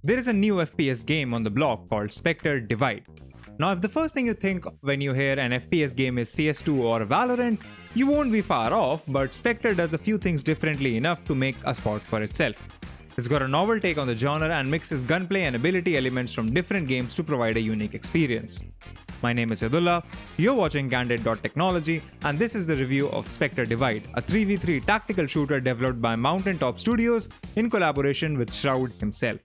There is a new FPS game on the block called Spectre Divide. Now, if the first thing you think when you hear an FPS game is CS2 or Valorant, you won't be far off, but Spectre does a few things differently enough to make a spot for itself. It's got a novel take on the genre and mixes gunplay and ability elements from different games to provide a unique experience. My name is Yadullah, you're watching Candid.Technology, and this is the review of Spectre Divide, a 3v3 tactical shooter developed by Mountaintop Studios in collaboration with Shroud himself.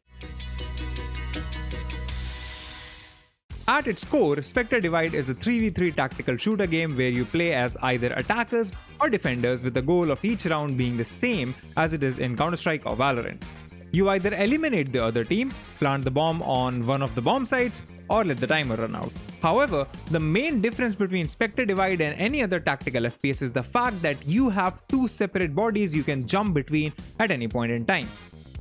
At its core, Spectre Divide is a 3v3 tactical shooter game where you play as either attackers or defenders with the goal of each round being the same as it is in Counter-Strike or Valorant. You either eliminate the other team, plant the bomb on one of the bomb sites, or let the timer run out. However, the main difference between Spectre Divide and any other tactical FPS is the fact that you have two separate bodies you can jump between at any point in time.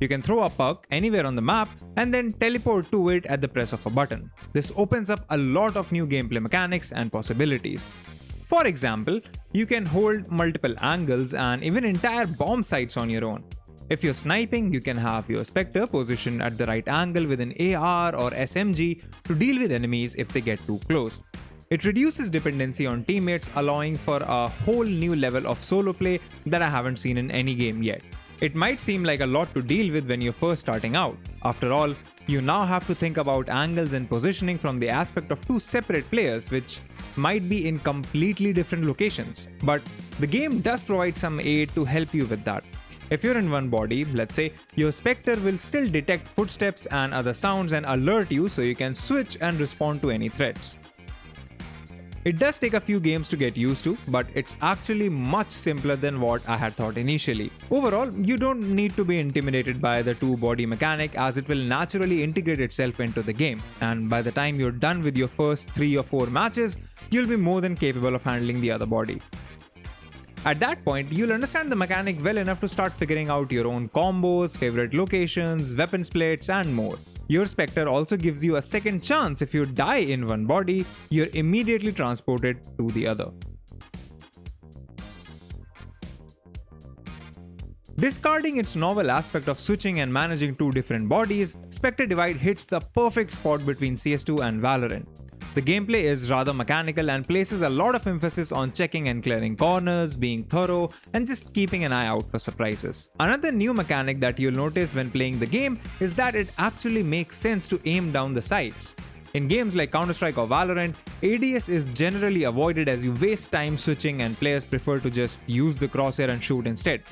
You can throw a puck anywhere on the map and then teleport to it at the press of a button. This opens up a lot of new gameplay mechanics and possibilities. For example, you can hold multiple angles and even entire bomb sites on your own. If you're sniping, you can have your Spectre positioned at the right angle with an AR or SMG to deal with enemies if they get too close. It reduces dependency on teammates, allowing for a whole new level of solo play that I haven't seen in any game yet. It might seem like a lot to deal with when you're first starting out. After all, you now have to think about angles and positioning from the aspect of two separate players, which might be in completely different locations. But the game does provide some aid to help you with that. If you're in one body, let's say, your Spectre will still detect footsteps and other sounds and alert you so you can switch and respond to any threats. It does take a few games to get used to, but it's actually much simpler than what I had thought initially. Overall, you don't need to be intimidated by the two-body mechanic as it will naturally integrate itself into the game, and by the time you're done with your first 3 or 4 matches, you'll be more than capable of handling the other body. At that point, you'll understand the mechanic well enough to start figuring out your own combos, favorite locations, weapon splits, and more. Your Spectre also gives you a second chance. If you die in one body, you're immediately transported to the other. Discarding its novel aspect of switching and managing two different bodies, Spectre Divide hits the perfect spot between CS2 and Valorant. The gameplay is rather mechanical and places a lot of emphasis on checking and clearing corners, being thorough, and just keeping an eye out for surprises. Another new mechanic that you'll notice when playing the game is that it actually makes sense to aim down the sights. In games like Counter-Strike or Valorant, ADS is generally avoided as you waste time switching and players prefer to just use the crosshair and shoot instead.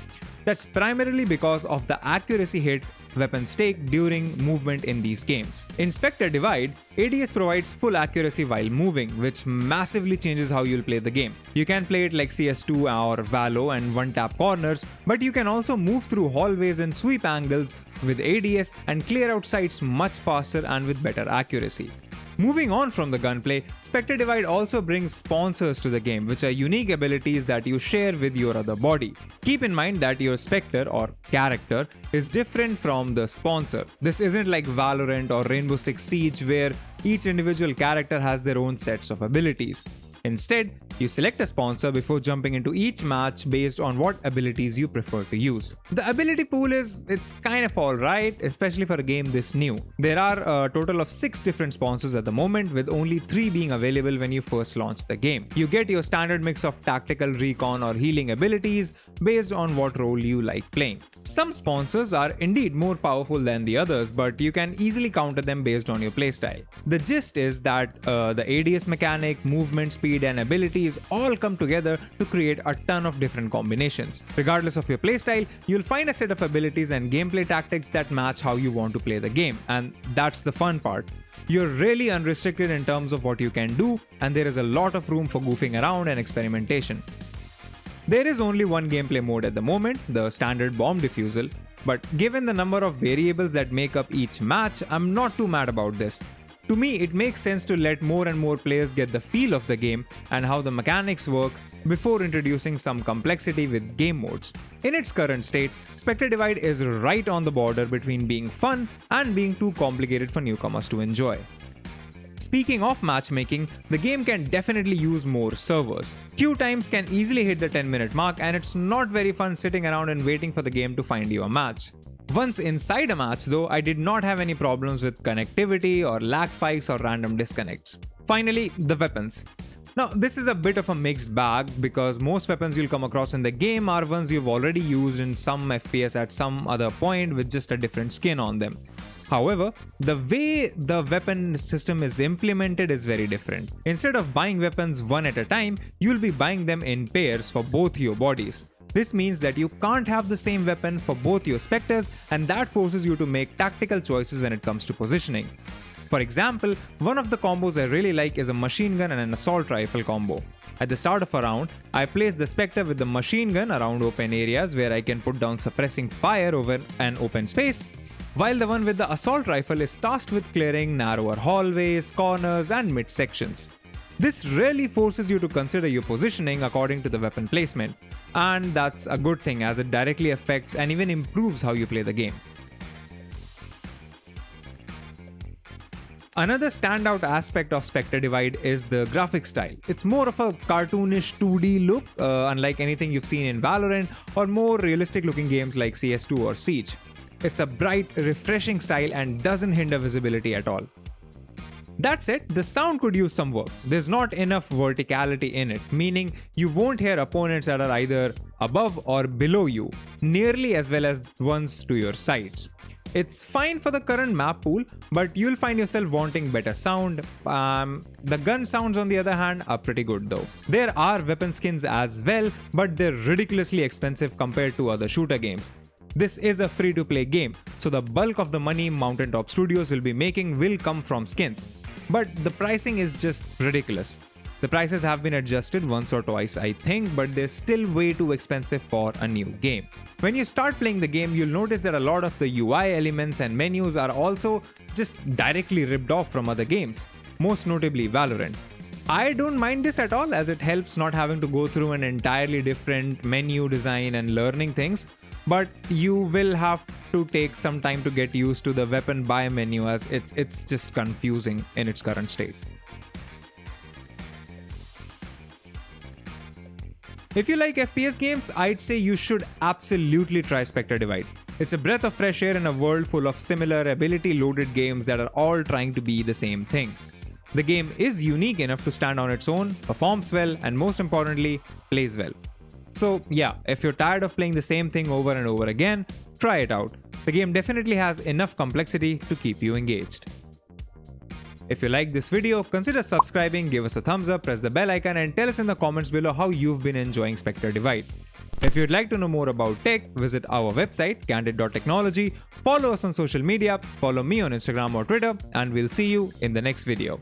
That's primarily because of the accuracy hit weapons take during movement in these games. In Spectre Divide, ADS provides full accuracy while moving, which massively changes how you'll play the game. You can play it like CS2 or Valo and one-tap corners, but you can also move through hallways and sweep angles with ADS and clear out sites much faster and with better accuracy. Moving on from the gunplay, Spectre Divide also brings sponsors to the game, which are unique abilities that you share with your other body. Keep in mind that your Spectre or character is different from the sponsor. This isn't like Valorant or Rainbow Six Siege where each individual character has their own sets of abilities. Instead, you select a sponsor before jumping into each match based on what abilities you prefer to use. The ability pool it's kind of alright, especially for a game this new. There are a total of 6 different sponsors at the moment, with only 3 being available when you first launch the game. You get your standard mix of tactical, recon or healing abilities based on what role you like playing. Some sponsors are indeed more powerful than the others, but you can easily counter them based on your playstyle. The gist is that the ADS mechanic, movement speed and abilities all come together to create a ton of different combinations. Regardless of your playstyle, you'll find a set of abilities and gameplay tactics that match how you want to play the game, and that's the fun part. You're really unrestricted in terms of what you can do, and there is a lot of room for goofing around and experimentation. There is only one gameplay mode at the moment, the standard bomb-defusal, but given the number of variables that make up each match, I'm not too mad about this. To me, it makes sense to let more and more players get the feel of the game and how the mechanics work before introducing some complexity with game modes. In its current state, Spectre Divide is right on the border between being fun and being too complicated for newcomers to enjoy. Speaking of matchmaking, the game can definitely use more servers. Queue times can easily hit the 10-minute mark, and it's not very fun sitting around and waiting for the game to find you a match. Once inside a match though, I did not have any problems with connectivity or lag spikes or random disconnects. Finally, the weapons. Now, this is a bit of a mixed bag because most weapons you'll come across in the game are ones you've already used in some FPS at some other point with just a different skin on them. However, the way the weapon system is implemented is very different. Instead of buying weapons one at a time, you'll be buying them in pairs for both your bodies. This means that you can't have the same weapon for both your Spectres, and that forces you to make tactical choices when it comes to positioning. For example, one of the combos I really like is a machine gun and an assault rifle combo. At the start of a round, I place the Spectre with the machine gun around open areas where I can put down suppressing fire over an open space, while the one with the assault rifle is tasked with clearing narrower hallways, corners and midsections. This really forces you to consider your positioning according to the weapon placement, and that's a good thing as it directly affects and even improves how you play the game. Another standout aspect of Spectre Divide is the graphic style. It's more of a cartoonish 2D look, unlike anything you've seen in Valorant or more realistic looking games like CS2 or Siege. It's a bright, refreshing style and doesn't hinder visibility at all. That said, the sound could use some work. There's not enough verticality in it, meaning you won't hear opponents that are either above or below you, nearly as well as ones to your sides. It's fine for the current map pool, but you'll find yourself wanting better sound. The gun sounds on the other hand are pretty good though. There are weapon skins as well, but they're ridiculously expensive compared to other shooter games. This is a free-to-play game, so the bulk of the money Mountaintop Studios will be making will come from skins. But the pricing is just ridiculous. The prices have been adjusted once or twice I think, but they're still way too expensive for a new game. When you start playing the game, you'll notice that a lot of the UI elements and menus are also just directly ripped off from other games, most notably Valorant. I don't mind this at all as it helps not having to go through an entirely different menu design and learning things, but you will have to take some time to get used to the weapon buy menu as it's just confusing in its current state. If you like FPS games, I'd say you should absolutely try Spectre Divide. It's a breath of fresh air in a world full of similar ability-loaded games that are all trying to be the same thing. The game is unique enough to stand on its own, performs well, and most importantly, plays well. So yeah, if you're tired of playing the same thing over and over again, try it out. The game definitely has enough complexity to keep you engaged. If you like this video, consider subscribing, give us a thumbs up, press the bell icon and tell us in the comments below how you've been enjoying Spectre Divide. If you'd like to know more about tech, visit our website Candid.Technology, follow us on social media, follow me on Instagram or Twitter, and we'll see you in the next video.